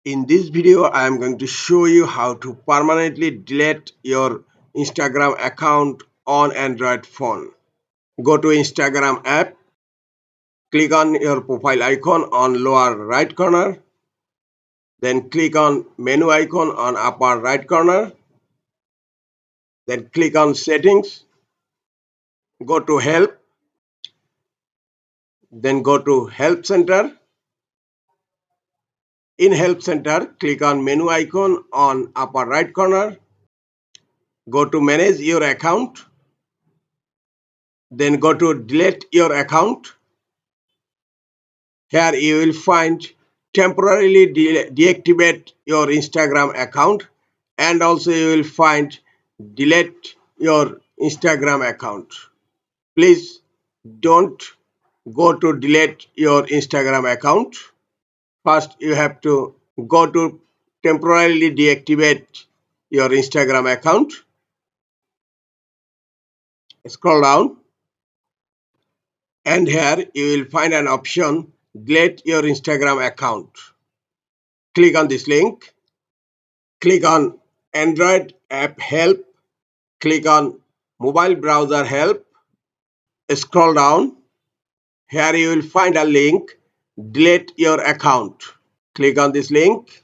In this video, I am going to show you how to permanently delete your Instagram account on Android phone. Go to Instagram app, click on your profile icon on lower right corner, then click on menu icon on upper right corner, then click on settings, go to help, then go to help center. In help center, click on menu icon on upper right corner, go to manage your account, then go to delete your account. Here you will find temporarily deactivate your Instagram account, and also you will find delete your Instagram account. Please don't go to delete your Instagram account. First you have to go to temporarily deactivate your Instagram account. Scroll down and here you will find an option delete your Instagram account. Click on this link. Click on Android app help. Click on mobile browser help. Scroll down. Here you will find a link delete your account. Click on this link.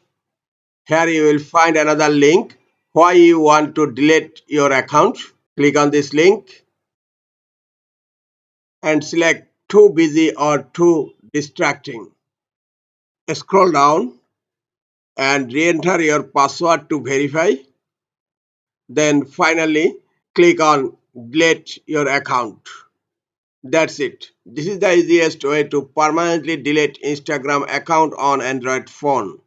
Here you will find another link why you want to delete your account. Click on this link and select too busy or too distracting. Scroll down and re-enter your password to verify. Then finally click on delete your account. That's it. This is the easiest way to permanently delete Instagram account on Android phone.